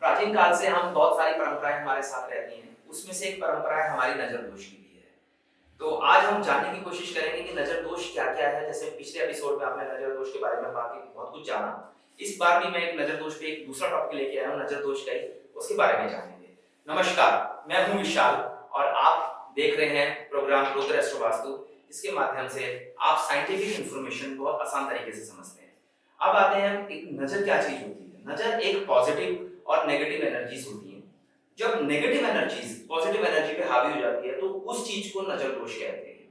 प्राचीन काल से हम बहुत सारी परंपराएं हमारे साथ रहती हैं। उसमें से एक परंपरा है हमारी नजर दोष की भी है। तो आज हम जानने की कोशिश करेंगे कि नजर दोष क्या-क्या है। जैसे पिछले एपिसोड में आपने नजर दोष के बारे में बाकी बहुत कुछ जाना। इस बार भी मैं एक नजर दोष पे एक दूसरा टॉपिक लेके आया हूँ, नजर दोष का ही, उसके बारे में जानेंगे। नमस्कार, मैं हूँ विशाल और आप देख रहे हैं प्रोग्राम रुद्र एस्ट्रो वास्तु, जिसके माध्यम से आप साइंटिफिक इंफॉर्मेशन बहुत आसान तरीके से समझते हैं। अब आते हैं एक नजर क्या चीज होती है। नजर एक पॉजिटिव और नेगेटिव एनर्जीज होती है। जब नेगेटिव एनर्जीज पॉजिटिव एनर्जी पे हावी हो जाती है तो उस चीज को नजर दोष कहते हैं।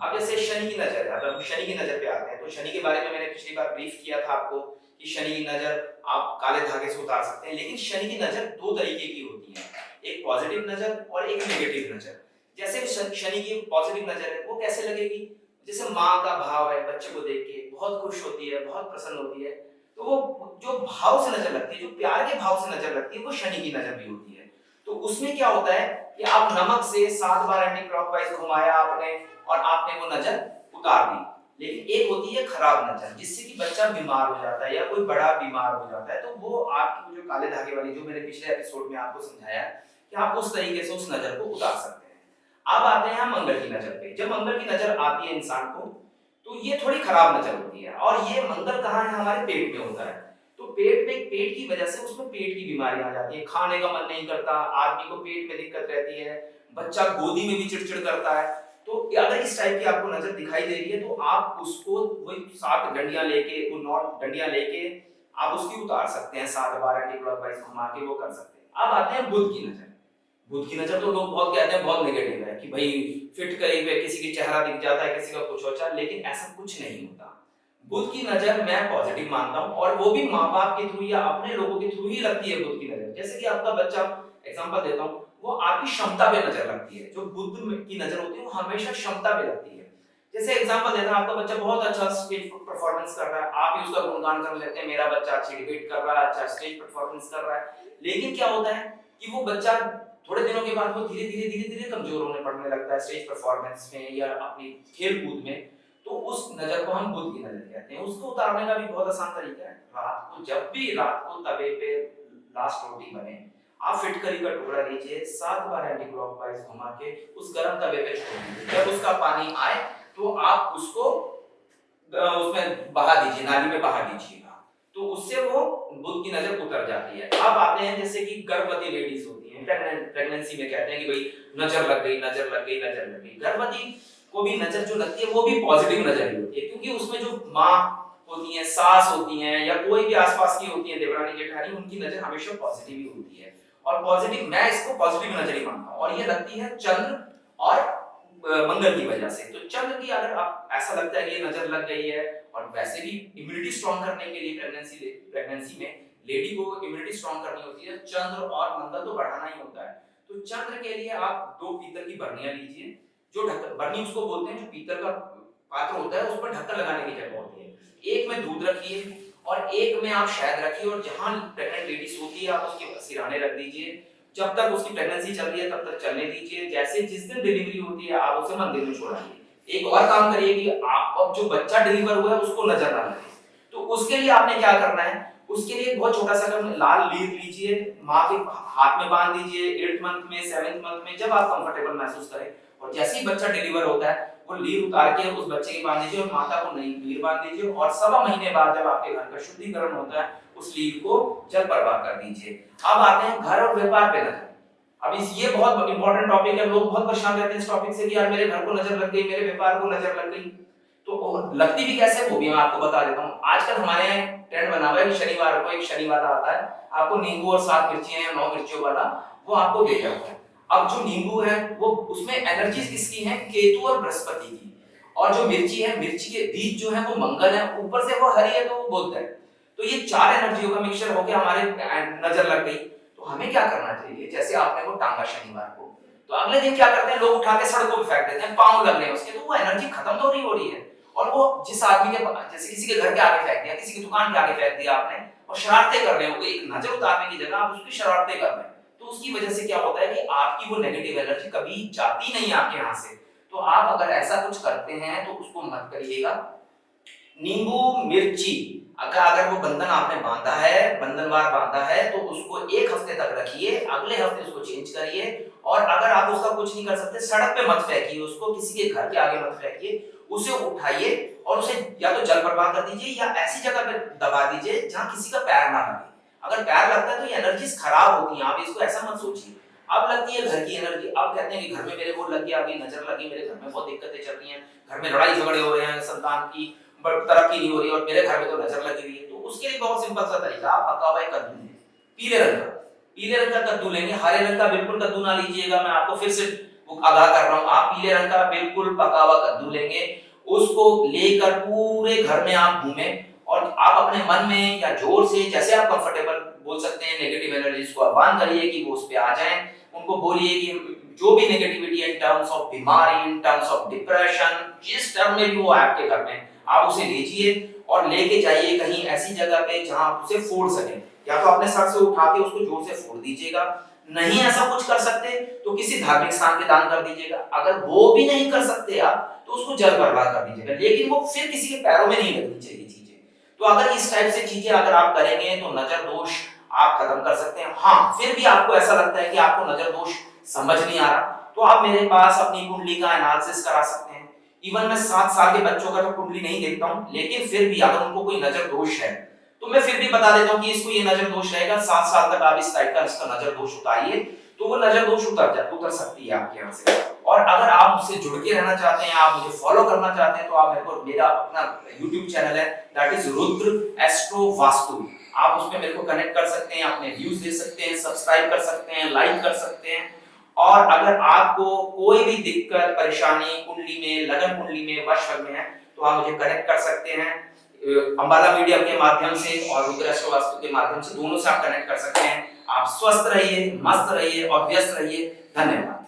अब जैसे शनि की नजर है, अब हम शनि की नजर पे आते हैं तो शनि के बारे में मैंने पिछली बार ब्रीफ किया था आपको कि शनि की नजर आप काले धागे से उतार सकते हैं। लेकिन शनि की नजर दो तरीके की होती है, एक पॉजिटिव नजर और एक नेगेटिव नजर। जैसे शनि की पॉजिटिव नजर है वो कैसे लगेगी, जैसे माँ का भाव है, बच्चे को देख के बहुत खुश होती है, बहुत प्रसन्न होती है, तो वो जो भाव से नजर लगती है, जो प्यार के भाव से नजर लगती है, वो शनि की नजर भी होती है। तो उसमें क्या होता है कि आप नमक से 7 बार एंटी क्लॉकवाइज घुमाया आपने और आपने वो नजर उतार दी। लेकिन एक होती है खराब नजर, जिससे कि बच्चा बीमार हो जाता है या कोई बड़ा बीमार हो जाता है, तो वो आपकी जो काले धागे वाली, जो मैंने पिछले एपिसोड में आपको समझाया कि आप उस तरीके से उस नजर को उतार सकते हैं। अब आते हैं मंगल की नजर पे। जब मंगल की नजर आती है इंसान को तो ये थोड़ी खराब नजर होती है। और ये मंगल कहाँ है, हमारे पेट में होता है। तो पेट में, पेट की वजह से उसमें पेट की बीमारियां आ जाती है, खाने का मन नहीं करता, आदमी को पेट में दिक्कत रहती है, बच्चा गोदी में भी चिड़चिड़ करता है। तो अगर इस टाइप की आपको नजर दिखाई दे रही है तो आप उसको वही 7 डंडियां लेके, वो 9 डंडियां लेके आप उसकी उतार सकते हैं, 7 बार एंटी क्लॉकवाइज घुमा के वो कर सकते हैं। अब आते हैं बुध की नजर। बुध की नजर तो लोग बहुत कहते हैं बहुत नेगेटिव है कि भाई फिट करीब है, किसी की चेहरा दिख जाता है, किसी का कुछ होता है, लेकिन ऐसा कुछ नहीं होता। बुध की नजर मैं पॉजिटिव मानता हूं और वो भी माँ बाप के थ्रू या अपने लोगों के थ्रू ही लगती है बुध की नजर। जैसे कि आपका बच्चा, एग्जांपल देता हूं, वो आपकी क्षमता पे नजर लगती है। जो बुध की नजर होती है वो हमेशा क्षमता पे लगती है। जैसे एग्जांपल देता हूं, आपका बच्चा बहुत अच्छा स्टेज परफॉर्मेंस कर रहा है, आप भी उसका गुणगान कर लेते हैं, मेरा बच्चा अच्छी डिबेट कर रहा है, अच्छा स्टेज परफॉर्मेंस कर रहा है। लेकिन क्या होता है कि वो बच्चा थोड़े दिनों के बाद वो धीरे-धीरे कमजोर होने पड़ने लगता है स्टेज परफॉर्मेंस में या अपनी खेल कूद में। तो उस नजर को हम बुध की नजर कहते हैं। उसको उतारने का भी बहुत आसान तरीका है। रात को, जब भी रात को तवे पे लास्ट रोटी बने, आप फिटकरी का टुकड़ा लीजिए, 7 बार एंटी क्लॉकवाइज घुमा के उस गरम तवे पे छोड़ दीजिए। जब उसका पानी आए तो आप उसको उसमें बहा दीजिए, नाली में बहा दीजिएगा, तो उससे वो बुध की नजर उतर जाती है। अब आते हैं जैसे कि गर्भवती लेडीज होती हैं, प्रेगनेंसी में कहते हैं कि भाई नजर लग गई, नजर लग गई, नजर लग गई। गर्भवती को भी नजर जो लगती है वो भी पॉजिटिव नजर ही होती है, क्योंकि उसमें जो माँ होती है, सास होती हैं या कोई भी आसपास की होती है, देवरानी जेठानी, उनकी नजर हमेशा पॉजिटिव ही होती है। और पॉजिटिव, मैं इसको पॉजिटिव नजर ही मानता हूँ। और ये लगती है चंद्र और मंगल की वजह से। तो चंद्र की अगर आप ऐसा लगता है कि ये नजर लग गई है, और वैसे भी इम्यूनिटी स्ट्रॉन्ग करने के लिए प्रेगनेंसी में लेडी को इम्यूनिटी स्ट्रॉन्ग करनी होती है, चंद्र और मंगल तो बढ़ाना ही होता है। तो चंद्र के लिए आप 2 पीतल की बर्नियां लीजिए, जो ढक्कन, बर्नी उसको बोलते हैं जो पीतल का पात्र होता है, उस पर ढक्कन लगाने की जगह होती है। एक में दूध रखिए और एक में आप शहद रखिए, और जहां प्रेग्नेंट लेडी सोती है आप उसके सिरहाने रख दीजिए। जब तक उसकी प्रेगनेंसी चल रही है तब तक चलने दीजिए। जैसे जिस दिन डिलीवरी होती है आप उसे मंदिर में छोड़ाइए। एक और काम करिए कि आप, अब जो बच्चा डिलीवर हुआ है उसको नजर ना लगे, तो उसके लिए आपने क्या करना है, उसके लिए बहुत छोटा सा काम, लाल लीर लीजिए, माँ के हाथ में बांध दीजिए 8th मंथ में, 7th मंथ में, जब आप कंफर्टेबल महसूस करें। और जैसे ही बच्चा डिलीवर होता है वो लीर उतार के उस बच्चे के बांध दीजिए और माता को नई लीर बांध दीजिए। और 1.25 महीने बाद जब आपके घर का शुद्धिकरण होता है उस लीर को जल प्रवाह कर दीजिए। अब आते हैं घर और व्यापार पे नजर। अब ये बहुत इंपॉर्टेंट टॉपिक है, लोग बहुत परेशान रहते हैं इस टॉपिक से कि यार मेरे घर को नजर लग गई, मेरे व्यापार को नजर लग गई। तो लगती भी कैसे वो भी मैं आपको बता देता हूँ। आजकल हमारे यहाँ ट्रेंड बना हुआ है कि शनिवार को एक शनि वाला आता है, आपको नींबू और 7 मिर्चियां या 9 मिर्चियों वाला वो आपको दे जाता है। अब जो नींबू है वो, उसमें एनर्जी किसकी है, केतु और बृहस्पति की। और जो मिर्ची है, मिर्ची के बीज जो है वो मंगल है, ऊपर से वो हरी है तो वो बुध है। तो ये 4 एनर्जियों का मिक्सचर होकर हमारे नजर लग गई। तो हमें क्या करना चाहिए, जैसे आपने वो टांगा शनिवार को, तो अगले दिन क्या करते हैं लोग, उठा के सड़कों पे फेंक देते हैं, पांव लग रहे हैं उसके, तो वो एनर्जी खत्म तो नहीं हो रही है। और वो जिस आदमी के, जैसे किसी के घर के आगे फेंक दिया, किसी की दुकान के आगे फेंक दिया आपने, और शरारतें कर रहे हो, एक नजर उतारने की जगह आप उसकी शरारतें कर रहे हैं, तो उसकी वजह से क्या होता है कि आपकी वो नेगेटिव एनर्जी कभी जाती नहीं आपके यहाँ से। तो आप अगर ऐसा कुछ करते हैं तो उसको मत करिएगा। नींबू, मिर्ची अगर अगर वो बंधन आपने बांधा है, बंधनवार बांधा है, तो उसको 1 हफ्ते तक रखिए, अगले हफ्ते उसको चेंज करिए। और अगर आप उसका कुछ नहीं कर सकते, सड़क पे मत फेंकिए उसको, किसी के घर के आगे मत फेंकिए, उसे उठाइए और उसे या तो जल प्रवाह कर दीजिए या ऐसी जगह पे दबा दीजिए जहां किसी का पैर ना लगे। अगर पैर लगता है तो ये एनर्जीज खराब होती हैं, आप इसको ऐसा मत सोचिए। अब लगती है घर की एनर्जी, अब कहते हैं कि घर में मेरे वो लग गया, अभी नजर लगी, मेरे घर में बहुत दिक्कतें चल रही हैं, घर में लड़ाई झगड़े हो रहे हैं, संतान की तरक्की नहीं हो रही और मेरे घर में तो नजर लगी हुई है। तो उसके लिए बहुत सिंपल सा तरीका, आप पका हुआ कद्दू लें, पीले रंग का, पीले रंग का कद्दू लेंगे, हरे रंग का बिल्कुल कद्दू ना लीजिएगा, मैं आपको फिर से आगाह कर रहा हूं। आप पीले रंग का बिल्कुल पका हुआ कद्दू लेंगे, उसको लेकर पूरे घर में आप घूमें और आप अपने मन में या जोर से जैसे आप कंफर्टेबल बोल सकते हैं, नेगेटिव एनर्जीज को आह्वान करिए कि वो उस पे आ जाएं। उनको बोलिए कि जो भी नेगेटिविटी है इन टर्म्स ऑफ बीमारी, इन टर्म्स ऑफ डिप्रेशन, जिस टर्म में भी वो आपके घर में, आप उसे लीजिए और लेके जाइए कहीं ऐसी जगह पे जहां आप उसे फोड़ सकें। या तो अपने सर से उठा के उसको जोर से फोड़ दीजिएगा, नहीं ऐसा कुछ कर सकते तो किसी धार्मिक स्थान पे दान कर दीजिएगा। अगर वो भी नहीं कर सकते आप तो उसको जल प्रवाह कर दीजिएगा, लेकिन वो फिर किसी के पैरों में नहीं लगनी चाहिए चीजें। तो अगर इस टाइप से चीजें अगर आप करेंगे तो नजर दोष आप खत्म कर सकते हैं। हाँ, फिर भी आपको ऐसा लगता है कि आपको नजर दोष समझ नहीं आ रहा, तो आप मेरे पास अपनी कुंडली का एनालिसिस करा सकते हैं। इवन मैं 7 साल के बच्चों का तो कुंडली नहीं देखता हूं, लेकिन फिर भी अगर उनको कोई नजर दोष है तो मैं फिर भी बता देता हूं कि इसको ये नजर दोष रहेगा, 7 साल तक आप इस टाइप का इसका नजर दोष उतारिए, तो वो नजर दोष उतर सकती है आपके यहाँ से। और अगर आप मुझसे जुड़ के रहना चाहते हैं, आप मुझे फॉलो करना चाहते हैं, तो आप मेरे को, मेरा अपना YouTube चैनल है, that is Rudra astro vastu, आप उसमें मेरे को कनेक्ट कर सकते हैं, अपने व्यूज दे सकते हैं, सब्सक्राइब कर सकते हैं, लाइक कर सकते हैं। और अगर आपको कोई भी दिक्कत परेशानी कुंडली में, लगन कुंडली में, वश में है, तो आप मुझे कनेक्ट कर सकते हैं अंबाला मीडिया के माध्यम से और रुद्र एस्ट्रो वास्तु के माध्यम से, दोनों से आप कनेक्ट कर सकते हैं। आप स्वस्थ रहिए, मस्त रहिए और व्यस्त रहिए। धन्यवाद।